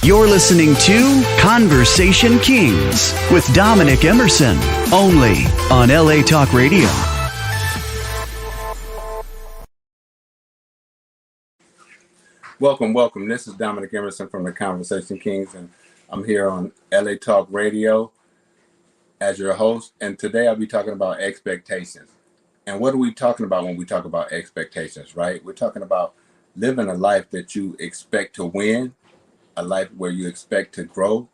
You're listening to Conversation Kingz with Dominc Emerson, only on LA Talk Radio. Welcome. This is Dominc Emerson from the Conversation Kingz, and I'm here on LA Talk Radio as your host. And today I'll be talking about expectations. And what are we talking about when we talk about expectations, right? We're talking about living a life that you expect to win, a life where you expect to grow,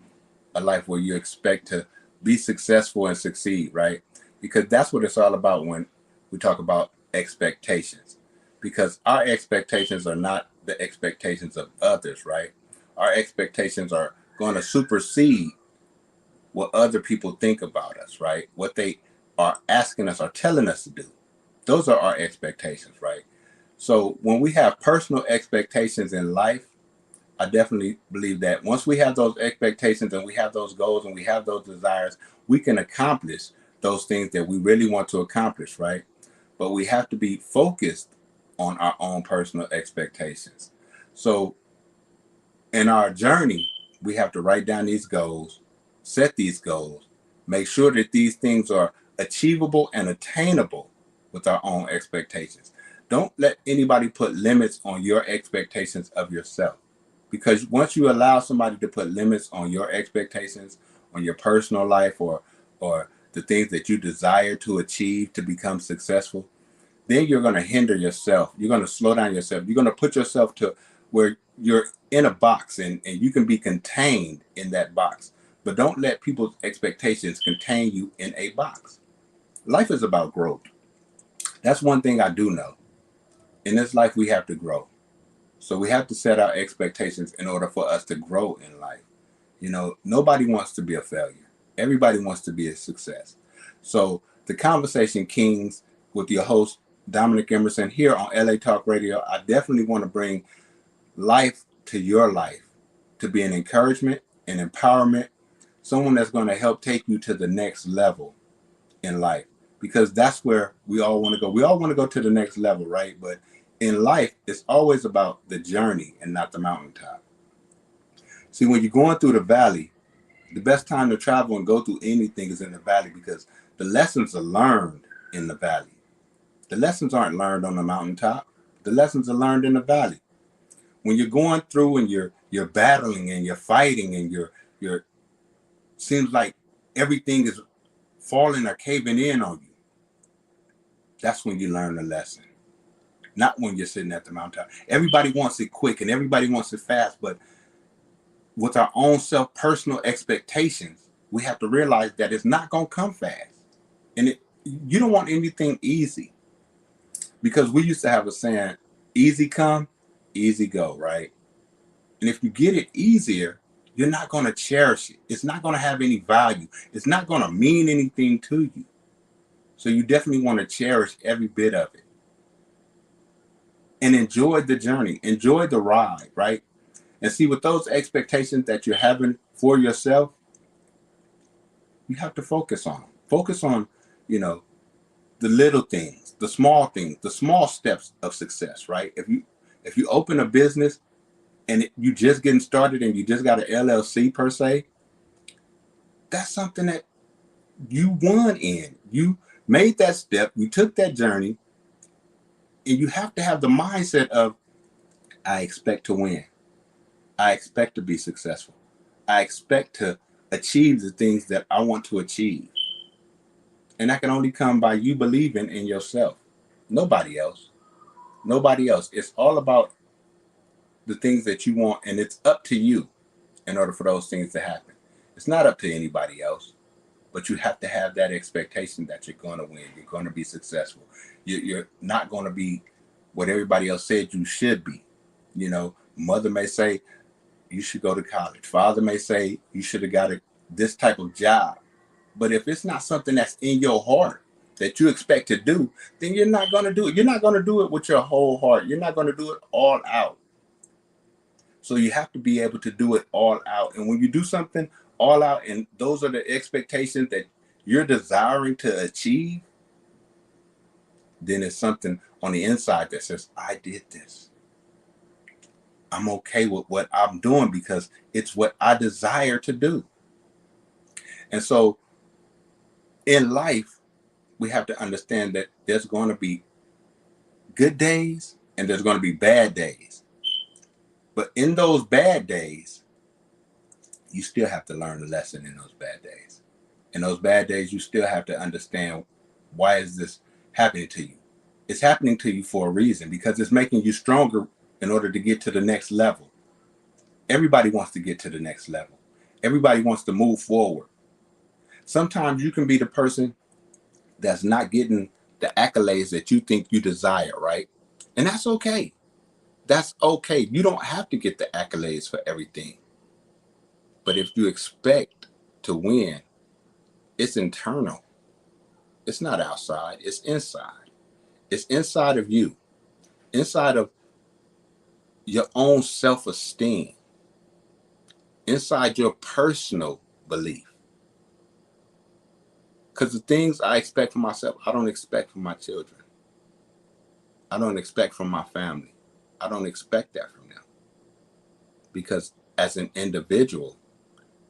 a life where you expect to be successful and succeed, right? Because that's what it's all about when we talk about expectations. Because our expectations are not the expectations of others, right? Our expectations are going to supersede what other people think about us, right? What they are asking us or telling us to do. Those are our expectations, right? So when we have personal expectations in life, I definitely believe that once we have those expectations and we have those goals and we have those desires, we can accomplish those things that we really want to accomplish, right? But we have to be focused on our own personal expectations. So in our journey, we have to write down these goals, set these goals, make sure that these things are achievable and attainable with our own expectations. Don't let anybody put limits on your expectations of yourself. Because once you allow somebody to put limits on your expectations, on your personal life or the things that you desire to achieve to become successful, then you're going to hinder yourself. You're going to slow down yourself. You're going to put yourself to where you're in a box and you can be contained in that box. But don't let people's expectations contain you in a box. Life is about growth. That's one thing I do know. In this life, we have to grow. So we have to set our expectations in order for us to grow in life. You know, nobody wants to be a failure. Everybody wants to be a success. So the Conversation Kingz with your host, Dominc Emerson, here on LA Talk Radio, I definitely want to bring life to your life, to be an encouragement, an empowerment, someone that's going to help take you to the next level in life. Because that's where we all want to go. We all want to go to the next level, right? But in life, it's always about the journey and not the mountaintop. See, when you're going through the valley, the best time to travel and go through anything is in the valley because the lessons are learned in the valley. The lessons aren't learned on the mountaintop. The lessons are learned in the valley. When you're going through and you're battling and you're fighting and you're seems like everything is falling or caving in on you, that's when you learn the lesson. Not when you're sitting at the mountaintop. Everybody wants it quick and everybody wants it fast, but with our own personal expectations, we have to realize that it's not going to come fast. And you don't want anything easy. Because we used to have a saying, easy come, easy go, right? And if you get it easier, you're not going to cherish it. It's not going to have any value. It's not going to mean anything to you. So you definitely want to cherish every bit of it. And enjoy the journey, enjoy the ride, right? And see, with those expectations that you're having for yourself, you have to focus on them. Focus on, the little things, the small steps of success, right? If you open a business and you just getting started and you just got an LLC per se, that's something that you won in. You made that step, you took that journey, and you have to have the mindset of, I expect to win. I expect to be successful. I expect to achieve the things that I want to achieve. And that can only come by you believing in yourself. Nobody else. Nobody else. It's all about the things that you want, and it's up to you in order for those things to happen. It's not up to anybody else, but you have to have that expectation that you're going to win. You're going to be successful. You're not going to be what everybody else said you should be. Mother may say you should go to college. Father may say you should have got this type of job. But if it's not something that's in your heart that you expect to do, then you're not going to do it. You're not going to do it with your whole heart. You're not going to do it all out. So you have to be able to do it all out. And when you do something all out, and those are the expectations that you're desiring to achieve, then it's something on the inside that says, I did this. I'm okay with what I'm doing because it's what I desire to do. And so in life, we have to understand that there's going to be good days and there's going to be bad days. But in those bad days, you still have to learn a lesson in those bad days. In those bad days, you still have to understand, why is this happening to you? It's happening to you for a reason, because it's making you stronger in order to get to the next level. Everybody wants to get to the next level. Everybody wants to move forward. Sometimes you can be the person that's not getting the accolades that you think you desire, right? And that's okay. That's okay. You don't have to get the accolades for everything. But if you expect to win, it's internal. It's not outside, it's inside. It's inside of you, inside of your own self-esteem, inside your personal belief. Because the things I expect from myself, I don't expect from my children. I don't expect from my family. I don't expect that from them. Because as an individual,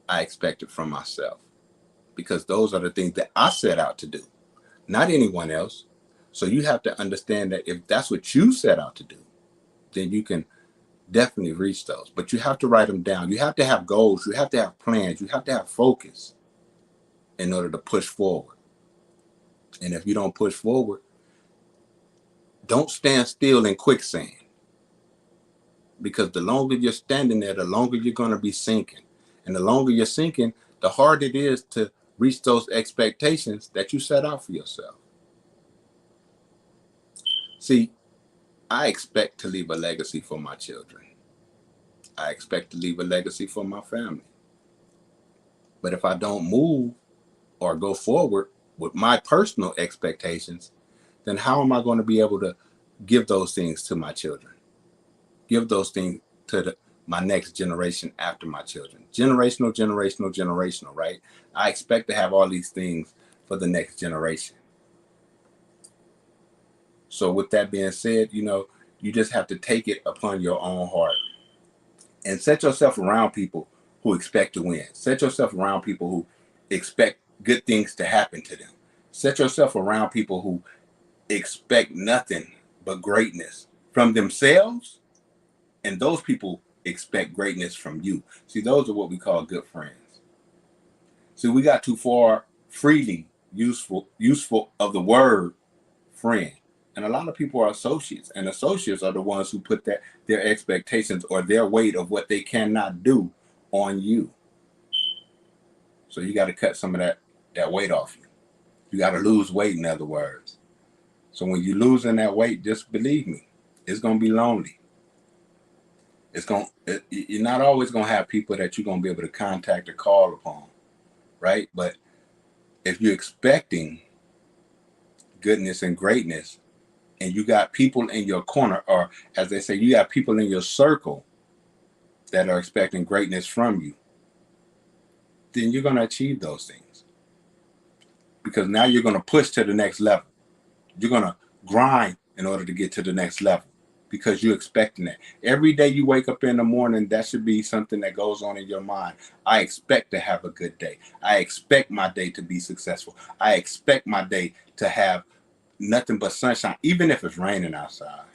I expect it from myself. Because those are the things that I set out to do, not anyone else. So you have to understand that if that's what you set out to do, then you can definitely reach those. But you have to write them down. You have to have goals. You have to have plans. You have to have focus in order to push forward. And if you don't push forward, don't stand still in quicksand. Because the longer you're standing there, the longer you're going to be sinking. And the longer you're sinking, the harder it is to reach those expectations that you set out for yourself. See, I expect to leave a legacy for my children. I expect to leave a legacy for my family. But if I don't move or go forward with my personal expectations, then how am I going to be able to give those things to my children? Give those things to my next generation after my children. Generational, generational, generational, right? I expect to have all these things for the next generation. So with that being said, you just have to take it upon your own heart and set yourself around people who expect to win. Set yourself around people who expect good things to happen to them. Set yourself around people who expect nothing but greatness from themselves, and those people expect greatness from you. See, those are what we call good friends. See, we got too far freely useful of the word friend. And a lot of people are associates, and associates are the ones who put their expectations or their weight of what they cannot do on you. So you got to cut some of that weight off you. You got to lose weight, in other words. So when you're losing that weight, just believe me, it's going to be lonely. You're not always going to have people that you're going to be able to contact or call upon, right? But if you're expecting goodness and greatness, and you got people in your corner, or as they say, you got people in your circle that are expecting greatness from you, then you're going to achieve those things. Because now you're going to push to the next level. You're going to grind in order to get to the next level, because you're expecting that. Every day you wake up in the morning, that should be something that goes on in your mind. I expect to have a good day. I expect my day to be successful. I expect my day to have nothing but sunshine, even if it's raining outside.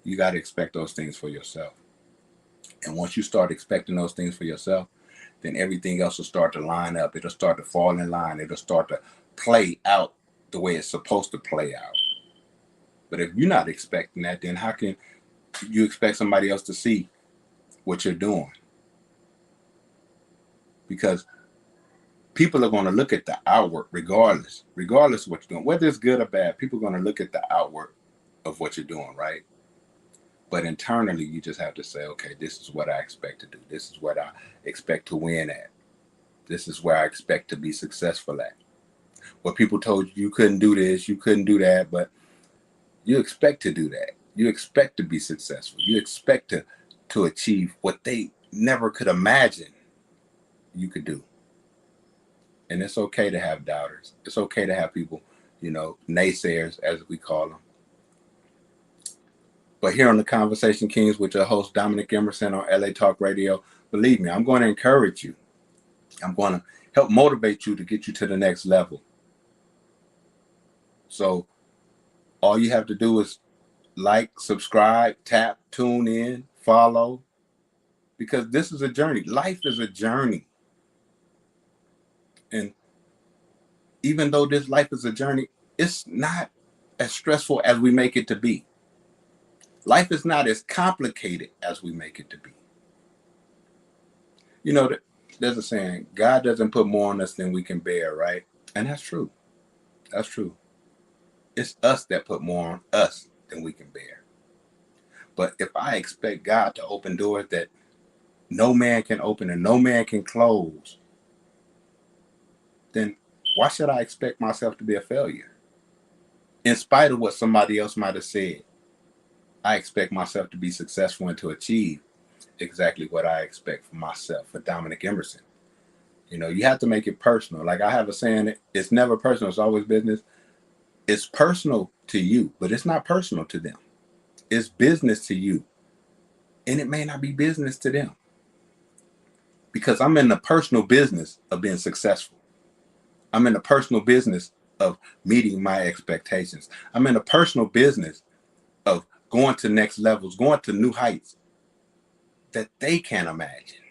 You got to expect those things for yourself. And once you start expecting those things for yourself, then everything else will start to line up. It'll start to fall in line. It'll start to play out the way it's supposed to play out. But if you're not expecting that, then how can you expect somebody else to see what you're doing? Because people are going to look at the outward regardless of what you're doing. Whether it's good or bad, people are going to look at the outward of what you're doing, right? But internally, you just have to say, okay, this is what I expect to do. This is what I expect to win at. This is where I expect to be successful at. What people told you couldn't do this, you couldn't do that, but you expect to do that. You expect to be successful. You expect to achieve what they never could imagine you could do. And it's okay to have doubters. It's okay to have people, naysayers, as we call them. But here on the Conversation Kings with your host, Dominc Emerson on LA Talk Radio, believe me, I'm going to encourage you. I'm going to help motivate you to get you to the next level. So all you have to do is like, subscribe, tap, tune in, follow, because this is a journey. Life is a journey. And even though this life is a journey, it's not as stressful as we make it to be. Life is not as complicated as we make it to be. You know, there's a saying, God doesn't put more on us than we can bear, right? And that's true. That's true. It's us that put more on us than we can bear. But if I expect God to open doors that no man can open and no man can close, then why should I expect myself to be a failure? In spite of what somebody else might have said, I expect myself to be successful and to achieve exactly what I expect for myself, for Dominc Emerson. You know, you have to make it personal. Like I have a saying, it's never personal, it's always business. It's personal to you, but it's not personal to them. It's business to you, and it may not be business to them. Because I'm in the personal business of being successful. I'm in the personal business of meeting my expectations. I'm in the personal business of going to next levels, going to new heights that they can't imagine.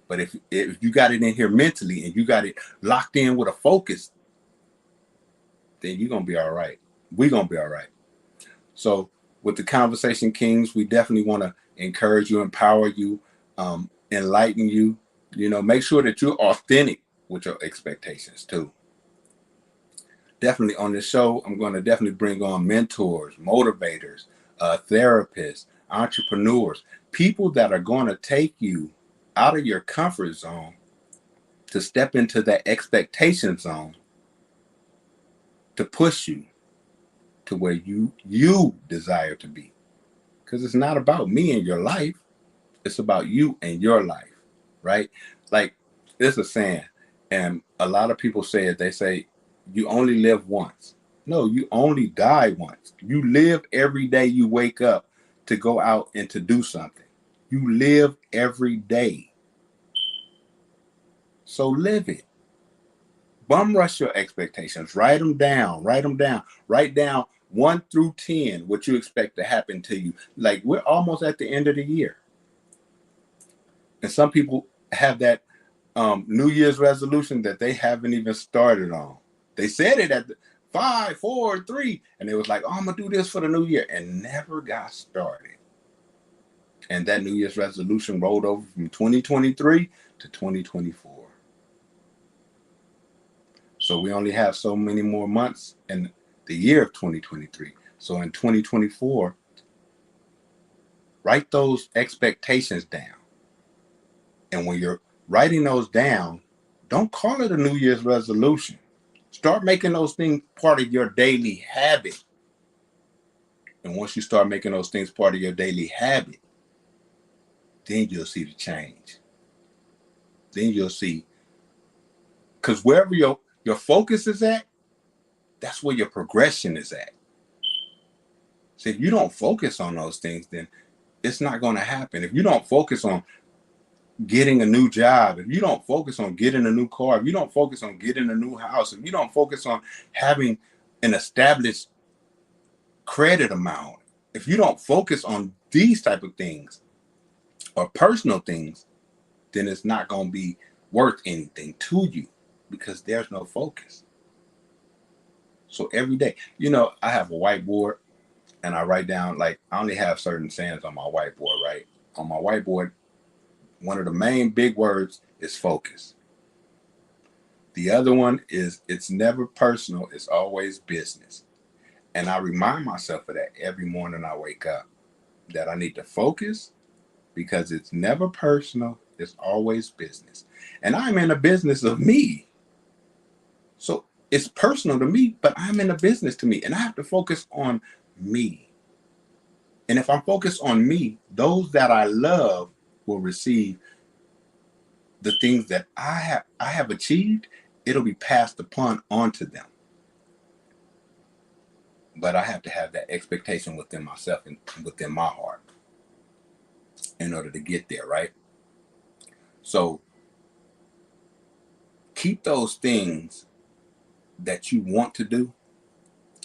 But if you got it in here mentally and you got it locked in with a focus, then you're going to be all right. We're going to be all right. So with the Conversation Kings, we definitely want to encourage you, empower you, enlighten you. You know, make sure that you're authentic with your expectations too. Definitely on this show, I'm going to definitely bring on mentors, motivators, therapists, entrepreneurs, people that are going to take you out of your comfort zone to step into that expectation zone to push you to where you desire to be. Because it's not about me and your life. It's about you and your life, right? Like, there's a saying, and a lot of people say it. They say, you only live once. No, you only die once. You live every day you wake up to go out and to do something. You live every day. So live it. Bum rush your expectations. Write them down. Write them down. Write down 1 through 10 what you expect to happen to you. Like, we're almost at the end of the year. And some people have that New Year's resolution that they haven't even started on. They said it at 5, 4, 3, and it was like, oh, I'm going to do this for the new year, and never got started. And that New Year's resolution rolled over from 2023 to 2024. So we only have so many more months in the year of 2023. So in 2024, write those expectations down. And when you're writing those down, don't call it a New Year's resolution. Start making those things part of your daily habit. And once you start making those things part of your daily habit, then you'll see the change. Then you'll see. Because wherever your focus is at, that's where your progression is at. So if you don't focus on those things, then it's not going to happen. If you don't focus on getting a new job, if you don't focus on getting a new car, if you don't focus on getting a new house, if you don't focus on having an established credit amount, if you don't focus on these type of things or personal things, then it's not going to be worth anything to you because there's no focus. So every day, you know, I have a whiteboard and I write down, like, I only have certain sayings on my whiteboard, right? On my whiteboard, one of the main big words is focus. The other one is it's never personal, it's always business. And I remind myself of that every morning I wake up, that I need to focus because it's never personal, it's always business. And I'm in a business of me. So it's personal to me, but I'm in a business to me. And I have to focus on me. And if I'm focused on me, those that I love will receive the things that I have achieved. It'll be passed upon onto them. but I have to have that expectation within myself and within my heart in order to get there, right? So keep those things that you want to do.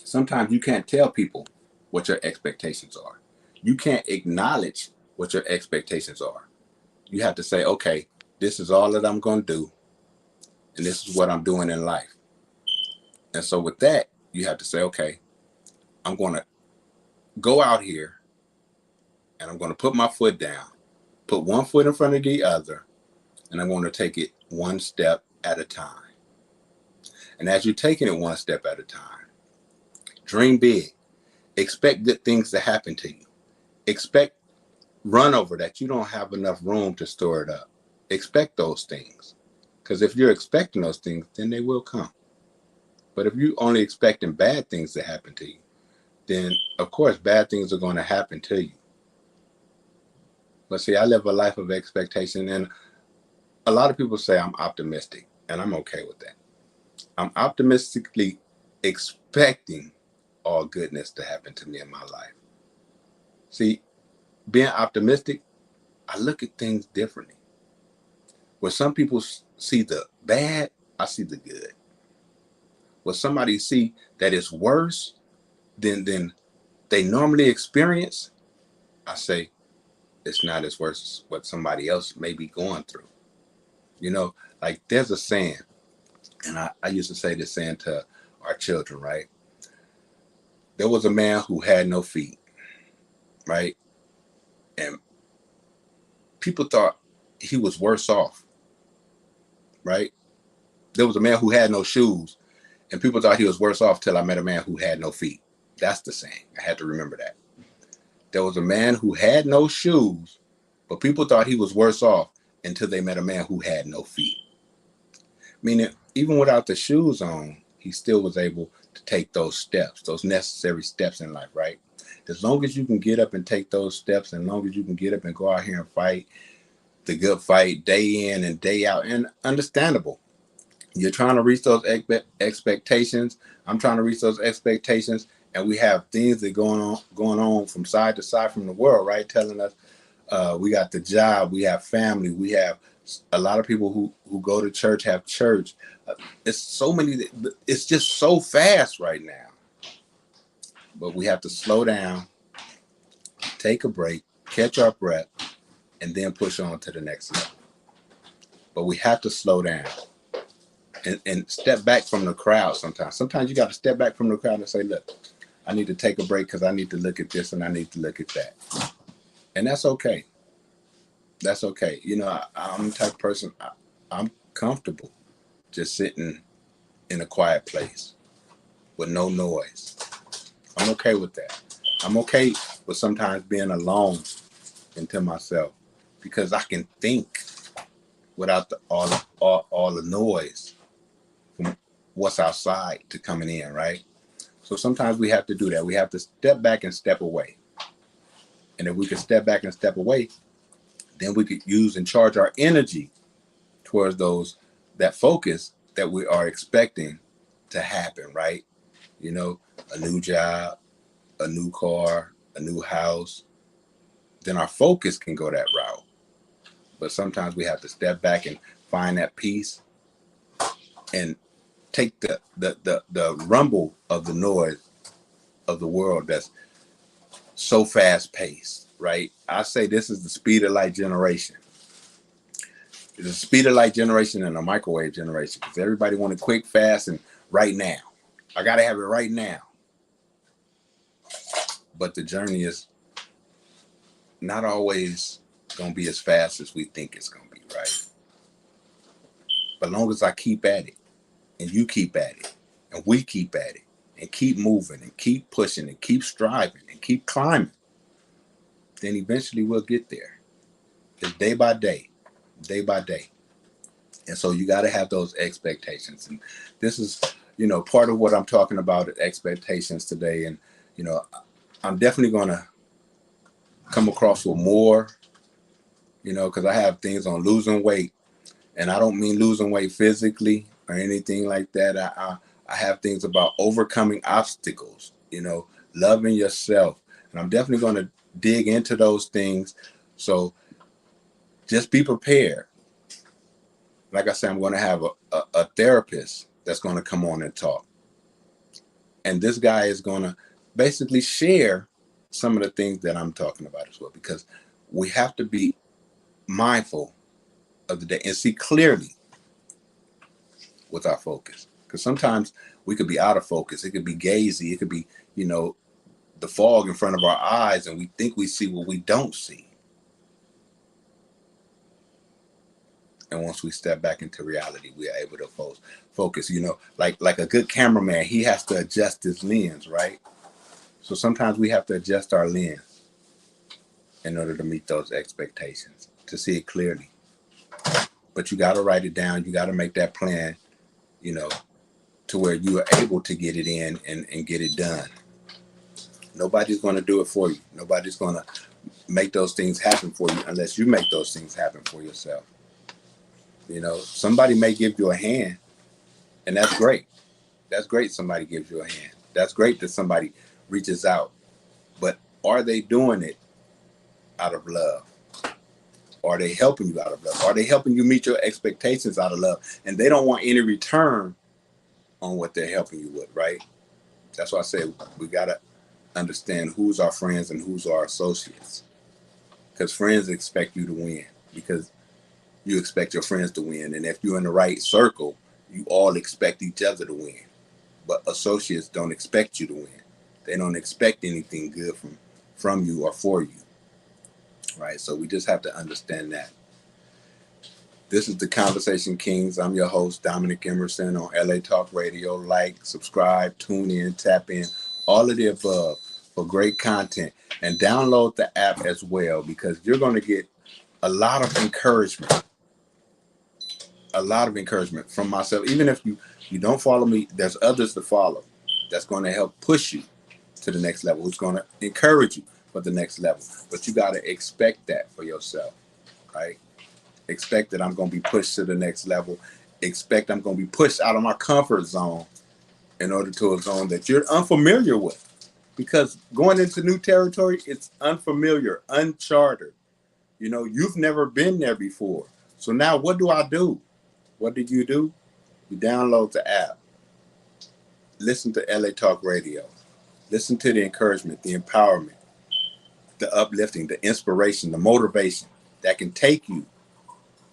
Sometimes you can't tell people what your expectations are. You can't acknowledge what your expectations are. You have to say, okay, this is all that I'm going to do, and this is what I'm doing in life. And so with that, you have to say, okay, I'm going to go out here and I'm going to put my foot down, put one foot in front of the other, and I'm going to take it one step at a time. And as you're taking it one step at a time, dream big. Expect good things to happen to you. Expect run over that you don't have enough room to store it up. Expect those things. Because if you're expecting those things, then they will come. But if you're only expecting bad things to happen to you, then of course bad things are going to happen to you. But see, I live a life of expectation, and a lot of people say I'm optimistic, and I'm okay with that. I'm optimistically expecting all goodness to happen to me in my life. See, being optimistic, I look at things differently. Where some people see the bad, I see the good. Where somebody see that it's worse than they normally experience, I say it's not as worse as what somebody else may be going through. You know, like there's a saying, and I used to say this saying to our children, right? There was a man who had no feet, right? And people thought he was worse off, right? There was a man who had no shoes, and people thought he was worse off till I met a man who had no feet. That's the saying. I had to remember that. There was a man who had no shoes, but people thought he was worse off until they met a man who had no feet. Meaning, even without the shoes on, he still was able to take those steps, those necessary steps in life, right? As long as you can get up and take those steps, and as long as you can get up and go out here and fight the good fight day in and day out, and understandable. You're trying to reach those expectations. I'm trying to reach those expectations, and we have things that going on from side to side from the world, right? Telling us we got the job, we have family, we have a lot of people who go to church, have church. It's so many. It's just so fast right now. But we have to slow down, take a break, catch our breath, and then push on to the next level. But we have to slow down. And step back from the crowd sometimes. Sometimes you got to step back from the crowd and say, look, I need to take a break because I need to look at this and I need to look at that. And that's okay. That's okay. You know, I'm the type of person, I'm comfortable just sitting in a quiet place with no noise. I'm okay with that. I'm okay with sometimes being alone into myself because I can think without all the noise from what's outside to coming in, right? So sometimes we have to do that. We have to step back and step away. And if we can step back and step away, then we could use and charge our energy towards that focus that we are expecting to happen, right? You know, a new job, a new car, a new house. Then our focus can go that route. But sometimes we have to step back and find that peace and take the rumble of the noise of the world that's so fast paced, right? I say this is the speed of light generation. It's a speed of light generation and a microwave generation because everybody want it quick, fast, and right now. I got to have it right now. But the journey is not always going to be as fast as we think it's going to be, right? But as long as I keep at it, and you keep at it, and we keep at it, and keep moving, and keep pushing, and keep striving, and keep climbing, then eventually we'll get there. It's day by day, day by day. And so you got to have those expectations. And this is, part of what I'm talking about, expectations today. And, I'm definitely going to come across with more, because I have things on losing weight. And I don't mean losing weight physically or anything like that. I have things about overcoming obstacles loving yourself. And I'm definitely going to dig into those things. So just be prepared. Like I said, I'm going to have a therapist that's going to come on and talk. And this guy is going to basically share some of the things that I'm talking about as well, because we have to be mindful of the day and see clearly with our focus. Because sometimes we could be out of focus. It could be gazy. It could be, the fog in front of our eyes, and we think we see what we don't see. And once we step back into reality, we are able to focus. Like a good cameraman, he has to adjust his lens, right? So sometimes we have to adjust our lens in order to meet those expectations, to see it clearly. But you got to write it down. You got to make that plan, to where you are able to get it in and get it done. Nobody's going to do it for you. Nobody's going to make those things happen for you unless you make those things happen for yourself. Somebody may give you a hand, and that's great. That's great somebody gives you a hand. That's great that somebody reaches out. But are they doing it out of love? Are they helping you out of love? Are they helping you meet your expectations out of love? And they don't want any return on what they're helping you with, right? That's why I say we got to understand who's our friends and who's our associates. Because friends expect you to win, because you expect your friends to win. And if you're in the right circle, you all expect each other to win. But associates don't expect you to win. They don't expect anything good from you or for you. Right? So we just have to understand that. This is the Conversation Kingz. I'm your host, Dominc Emerson, on LA Talk Radio. Like, subscribe, tune in, tap in, all of the above for great content. And download the app as well, because you're going to get a lot of encouragement. A lot of encouragement from myself. Even if you don't follow me, there's others to follow that's going to help push you to the next level. It's going to encourage you for the next level. But you got to expect that for yourself, right? Expect that I'm going to be pushed to the next level. Expect I'm going to be pushed out of my comfort zone in order to a zone that you're unfamiliar with. Because going into new territory, it's unfamiliar, uncharted. You've never been there before. So now what do I do? What did you do? You download the app. Listen to LA Talk Radio. Listen to the encouragement, the empowerment, the uplifting, the inspiration, the motivation that can take you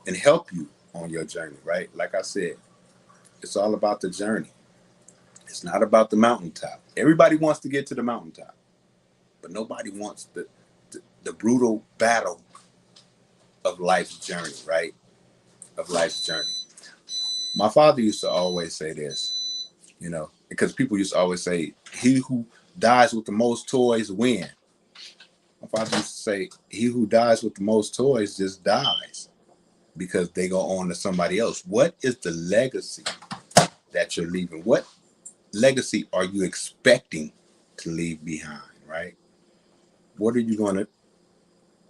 and help you on your journey, right? Like I said, it's all about the journey. It's not about the mountaintop. Everybody wants to get to the mountaintop, but nobody wants the brutal battle of life's journey, right? Of life's journey. My father used to always say this, because people used to always say, he who dies with the most toys win. My father used to say, he who dies with the most toys just dies, because they go on to somebody else. What is the legacy that you're leaving? What legacy are you expecting to leave behind, right? What are you going to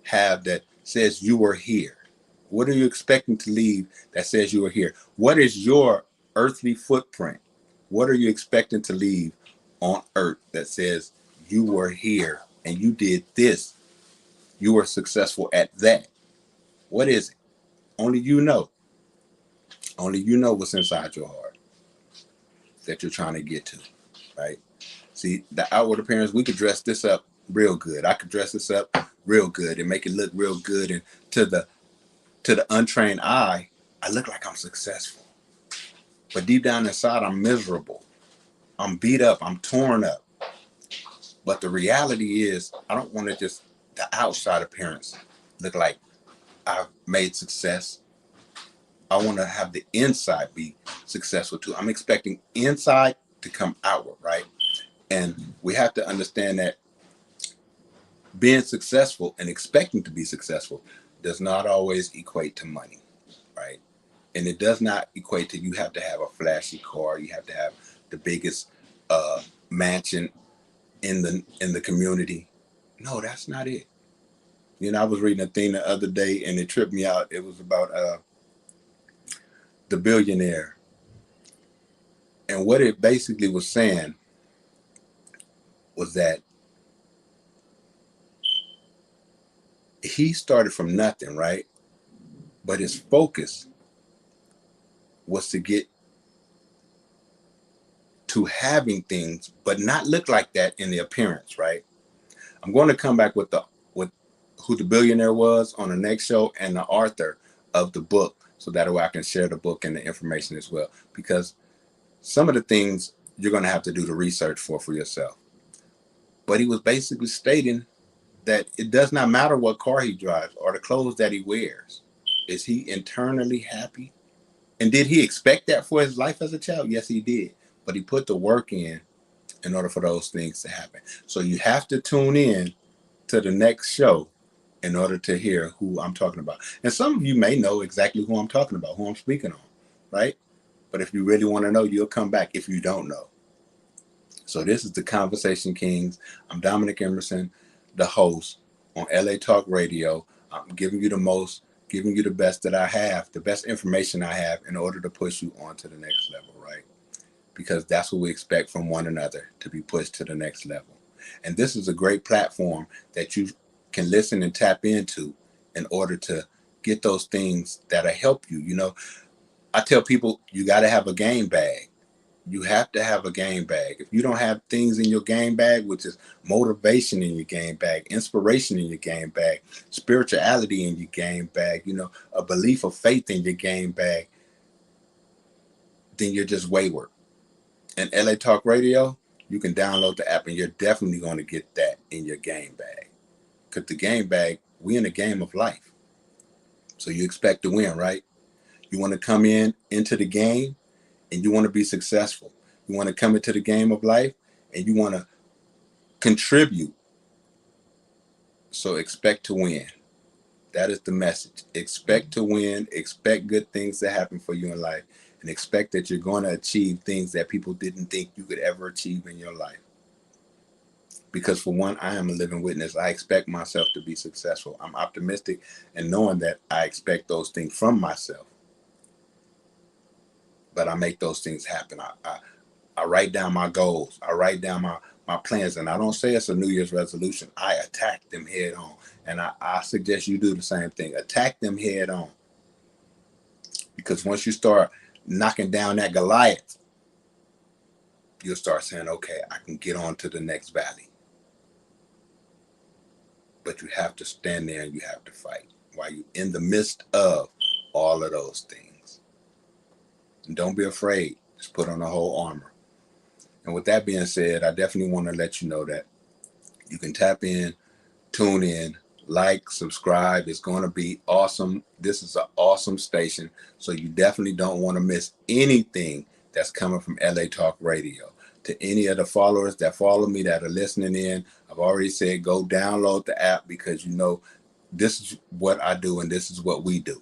have that says you were here? What are you expecting to leave that says you were here? What is your earthly footprint? What are you expecting to leave on earth that says you were here and you did this? You were successful at that. What is it? Only you know. Only you know what's inside your heart that you're trying to get to, right? See, the outward appearance, we could dress this up real good. I could dress this up real good and make it look real good. And to the untrained eye, I look like I'm successful. But deep down inside, I'm miserable. I'm beat up. I'm torn up. But the reality is, I don't want to just the outside appearance look like I've made success. I want to have the inside be successful too. I'm expecting inside to come outward, right? And we have to understand that being successful and expecting to be successful does not always equate to money, right? And it does not equate to you have to have a flashy car. You have to have the biggest mansion in the community. No, that's not it. I was reading a thing the other day and it tripped me out. It was about the billionaire. And what it basically was saying was that he started from nothing, right? But his focus was to get to having things, but not look like that in the appearance, right? I'm going to come back with who the billionaire was on the next show and the author of the book, so that way I can share the book and the information as well. Because some of the things you're going to have to do the research for yourself. But he was basically stating that it does not matter what car he drives or the clothes that he wears. Is he internally happy? And did he expect that for his life as a child? Yes, he did. But he put the work in order for those things to happen. So you have to tune in to the next show in order to hear who I'm talking about. And some of you may know exactly who I'm talking about, who I'm speaking on, right? But if you really want to know, you'll come back if you don't know. So this is the Conversation Kings. I'm Dominc Emerson, the host on LA Talk Radio. I'm giving you the best that I have, the best information I have in order to push you on to the next level, right? Because that's what we expect from one another, to be pushed to the next level. And this is a great platform that you can listen and tap into in order to get those things that'll help you. You know, I tell people you got to have a game bag. You have to have a game bag. If you don't have things in your game bag, which is motivation in your game bag, inspiration in your game bag, spirituality in your game bag, you know, a belief of faith in your game bag, then you're just wayward. And LA Talk Radio, you can download the app and you're definitely going to get that in your game bag. Because the game bag, we in a game of life. So you expect to win, right? You want to come into the game and you want to be successful. You want to come into the game of life and you want to contribute. So expect to win. That is the message. Expect to win. Expect good things to happen for you in life. And expect that you're going to achieve things that people didn't think you could ever achieve in your life. Because for one, I am a living witness. I expect myself to be successful. I'm optimistic and knowing that I expect those things from myself. But I make those things happen. I write down my goals. I write down my plans. And I don't say it's a New Year's resolution. I attack them head on. And I suggest you do the same thing. Attack them head on. Because once you start knocking down that Goliath, you'll start saying, okay, I can get on to the next valley. But you have to stand there and you have to fight while you're in the midst of all of those things. And don't be afraid. Just put on the whole armor. And with that being said, I definitely want to let you know that you can tap in, tune in, like, subscribe. It's going to be awesome. This is an awesome station. So you definitely don't want to miss anything that's coming from LA Talk Radio. To any of the followers that follow me that are listening in, I've already said go download the app because you know this is what I do and this is what we do.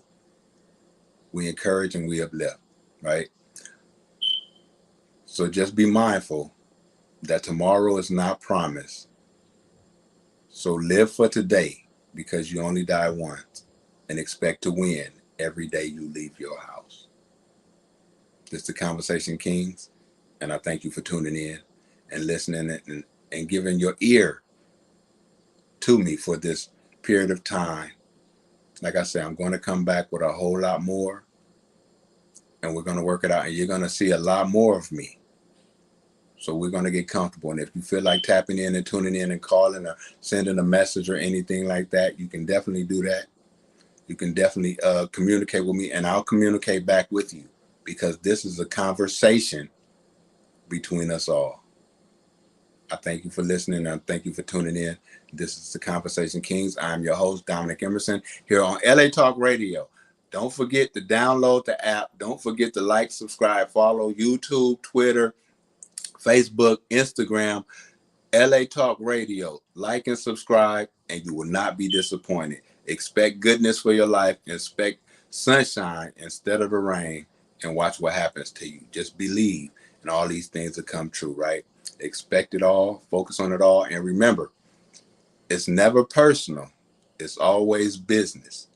We encourage and we uplift, right? So just be mindful that tomorrow is not promised. So live for today because you only die once and expect to win every day you leave your house. This is the Conversation Kings, and I thank you for tuning in and listening and giving your ear to me for this period of time. Like I said, I'm going to come back with a whole lot more, and we're going to work it out, and you're going to see a lot more of me. So we're going to get comfortable. And if you feel like tapping in and tuning in and calling or sending a message or anything like that, you can definitely do that. You can definitely communicate with me, and I'll communicate back with you because this is a conversation between us all. I thank you for listening, and thank you for tuning in. This is the Conversation Kings. I'm your host, Dominc Emerson, here on LA Talk Radio. Don't forget to download the app. Don't forget to like, subscribe, follow YouTube, Twitter, Facebook, Instagram, LA Talk Radio. Like and subscribe, and you will not be disappointed. Expect goodness for your life. Expect sunshine instead of the rain, and watch what happens to you. Just believe, and all these things will come true, right? Expect it all, focus on it all, and remember, it's never personal. It's always business.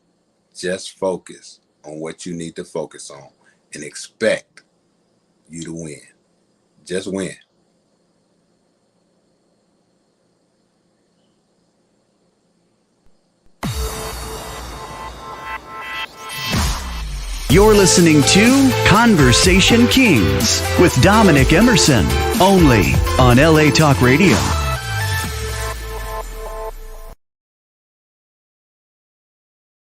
Just focus on what you need to focus on and expect you to win. Just win. You're listening to Conversation Kingz with Dominc Emerson, only on LA Talk Radio.